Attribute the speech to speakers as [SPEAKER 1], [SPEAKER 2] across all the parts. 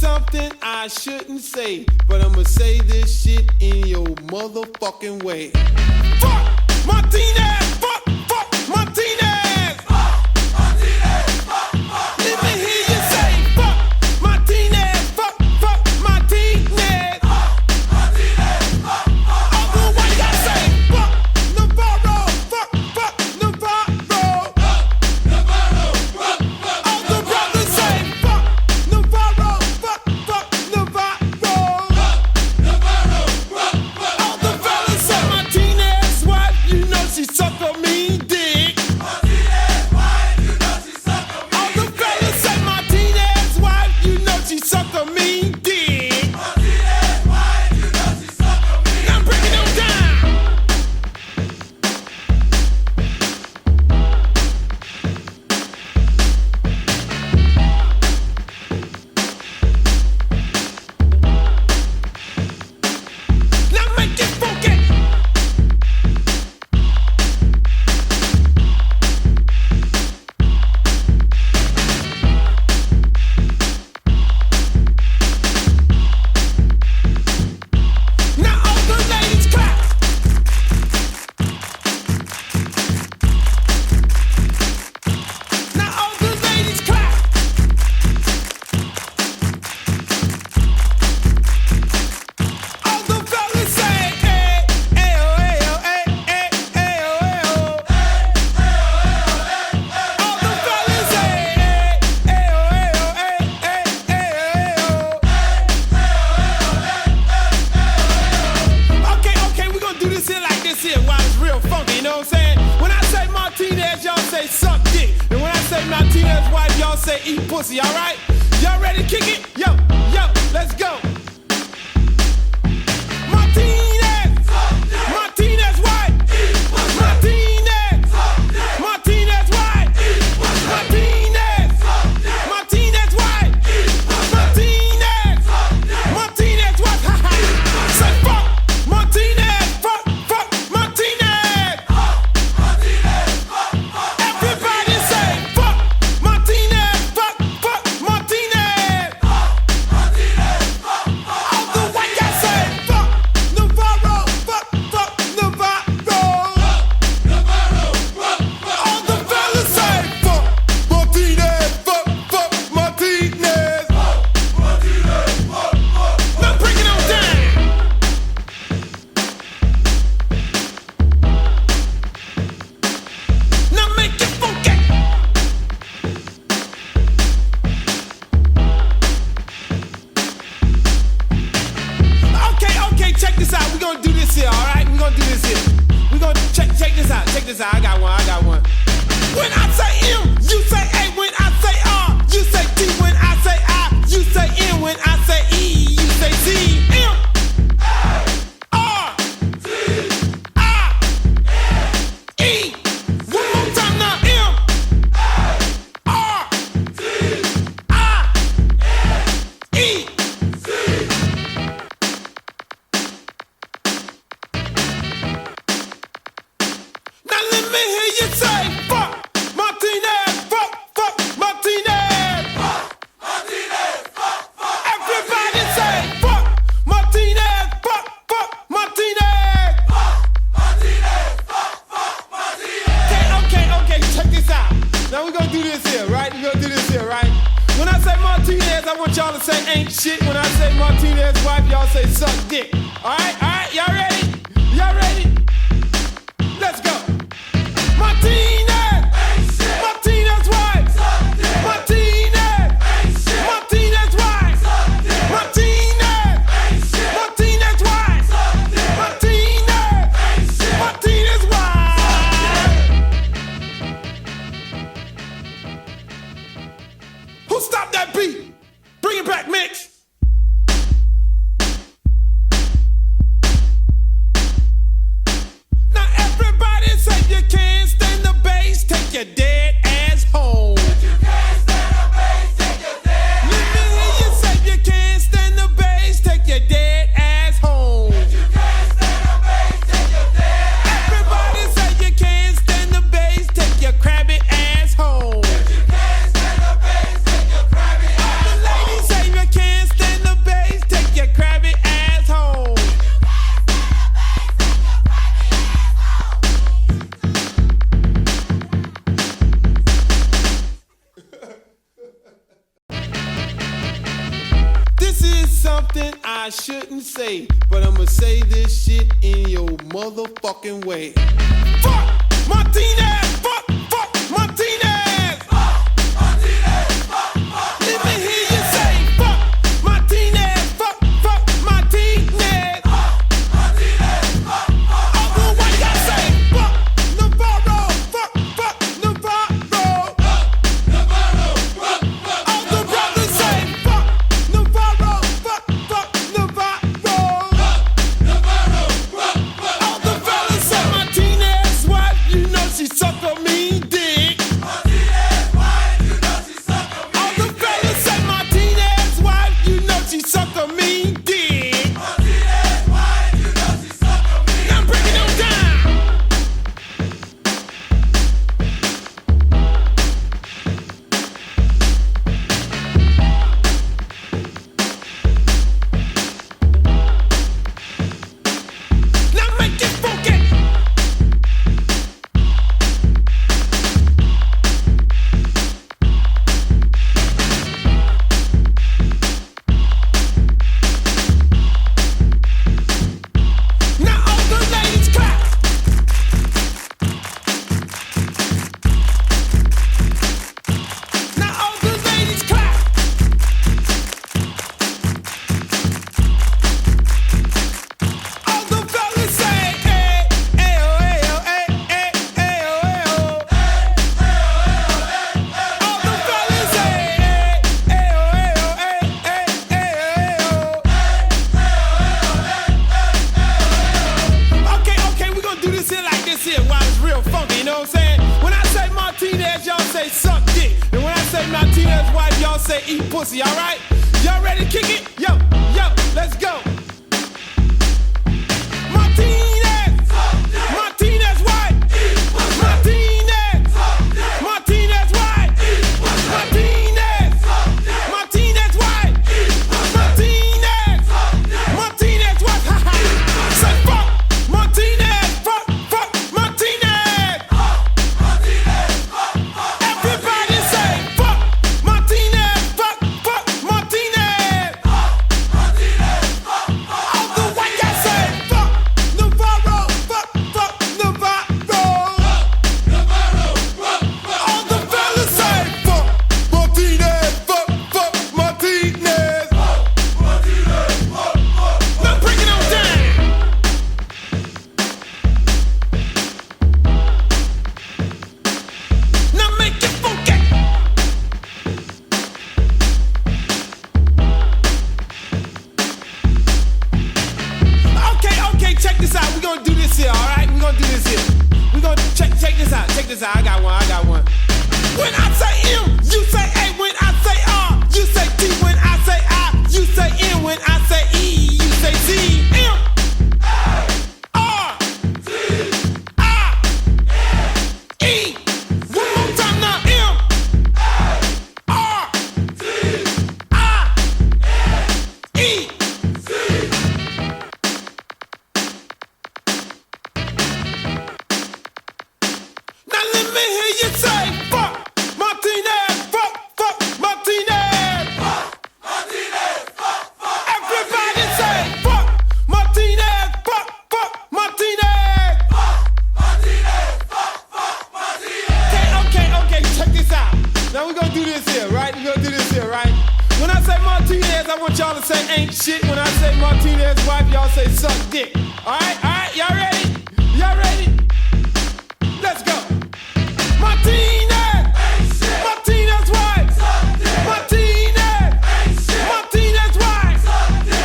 [SPEAKER 1] something I shouldn't say, but I'ma say this shit in your motherfucking way. Fuck Martinez! Fuck Martinez!
[SPEAKER 2] Fuck Martinez! Fuck
[SPEAKER 1] Let me hear you say fuck Martinez! Fuck Martinez!
[SPEAKER 2] Fuck Martinez! Fuck
[SPEAKER 1] Although why you gotta say fuck Navarro? Fuck Navarro!
[SPEAKER 2] Navarro!
[SPEAKER 1] All the brothers say fuck Navarro! Fuck Navarro!
[SPEAKER 2] Navarro!
[SPEAKER 1] All the fellas say Martinez wife, you know she suck a mean dick.
[SPEAKER 2] Martinez wife, you know she suck a
[SPEAKER 1] All
[SPEAKER 2] mean
[SPEAKER 1] the fellas say Martinez wife, you know she suck a mean dick.
[SPEAKER 2] Martinez wife, you know she suck a mean
[SPEAKER 1] Now break it on down. Now make it funky. Now all the ladies clap. Now all the ladies clap. All the fellas say, hey, hey, oh, hey, oh, hey, hey, hey, oh, hey, oh. All the fellas say, hey, hey, oh, hey, oh, hey, hey, hey, oh. Okay, we gonna do this here like this here while it's real funky, you know what I'm saying? When I say Martinez, y'all say suck dick. And when I say Martinez wife, y'all say eat pussy, alright? Y'all ready to kick it? Yo, let's go. Martinez! Martinez wife! Martinez! Martinez wife! Martinez! Martinez wife! Martinez! Martinez wife! Ha ha! Say fuck Martinez! Fuck Martinez! Everybody say fuck Martinez! Fuck Martinez! All the white guys say fuck Navarro! Fuck Navarro! All the fellas say fuck Martinez! Fuck Martinez! Now bring it on down! Now make it funky! Okay, check this out. We're gonna do this here, alright? We're gonna do this here. We're gonna check this out. Check this out. I got one. When I say M, you say A. When I say R, you say T. When I say I, you say N. When I say E, you say Z. M, R, I, E. One more time now. M, R, I, E. Now let me hear you say fuck Martinez, fuck Martinez. Everybody say fuck Martinez, fuck Martinez. Okay, check this out. Now we're gonna do this here, right? When I say Martinez, I want y'all to say ain't shit. When I say Martinez wife, y'all say suck dick. Alright, y'all ready? Let's go. Martinez! Martinez wife! Martinez! Martinez wife! Martinez! Martinez wife! Martinez wife! Who stopped that beat? Bring it back, Mix! Now everybody say you can't stand the bass, take your dead ass home. Let me hear you say you can't stand the bass, take your dead ass home. Everybody say you can't stand the bass, take your crabby ass home. All the ladies say you can't something I shouldn't say, but I'ma say this shit in your motherfucking way. Fuck Martinez! Fuck Martinez! Let me hear you say fuck Martinez! Fuck Martinez! Although what you gotta say fuck Navarro! Fuck Navarro! All the brothers say fuck Navarro! Fuck Navarro! All the fellas say Martinez wife, you know she suck a mean dick. All the fellas say Martinez wife, you know she suck a mean dick. Now break it on down. Now make it funky. Now all the ladies clap. Now all the ladies clap. All the fellas say, hey, hey, oh, hey, oh, hey, hey, hey, oh, hey, oh. All the fellas say, hey, hey, oh, hey, oh, hey, hey, hey, oh. Okay, we're gonna do this here like this here while it's real funky, you know what I'm saying? When I say Martinez, y'all say suck dick. And when I say Martinez wife, y'all say eat pussy, alright? Y'all ready to kick it? Yo, let's go. Martinez! Martinez wife! Martinez! Martinez wife! Martinez! Martinez wife! Martinez! Martinez wife! Ha ha! Say fuck Martinez! Fuck Martinez! Everybody say fuck Martinez! Fuck Martinez! All the white guys say fuck Navarro! Fuck Navarro! All the fellas say fuck Martinez! Fuck Martinez! Now break it on down! Now make it funky! Okay, check this out. We're gonna do this here, alright? We're gonna do this here. We're gonna check this out. Check this out. I got one. When I say M, you say A. When I say R, you say T. When I say I, you say N. When I say E, you say Z. M, R, I, E. One more time now. M, R, I, E. Now let me hear you say fuck Martinez, fuck Martinez. Everybody say fuck Martinez, fuck Martinez. Okay, check this out. Now we're gonna do this here, right? When I say Martinez, I want y'all to say ain't shit. When I say Martinez wife, y'all say suck dick. Alright, y'all ready? Let's go. Martinez! Martinez wife! Martinez! Martinez wife!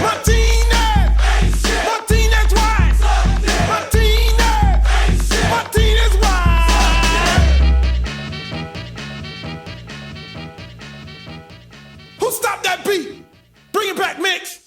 [SPEAKER 1] Martinez! Martinez wife! Martinez wife! Who stopped that beat? Bring it back, Mix!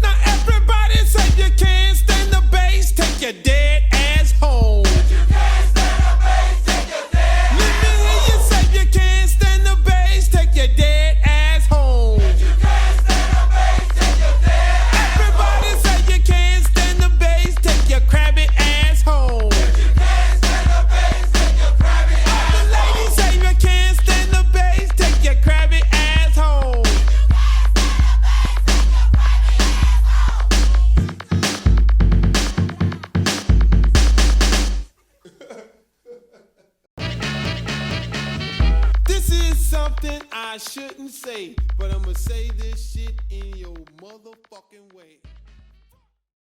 [SPEAKER 1] Now everybody say you can't stand the bass, take your dead ass home. Let me hear you say you can't stand the bass, take your dead ass home. Everybody say you can't stand the bass, take your crabby ass home. All the ladies say you can't This is something I shouldn't say, but I'ma say this shit in your motherfucking way.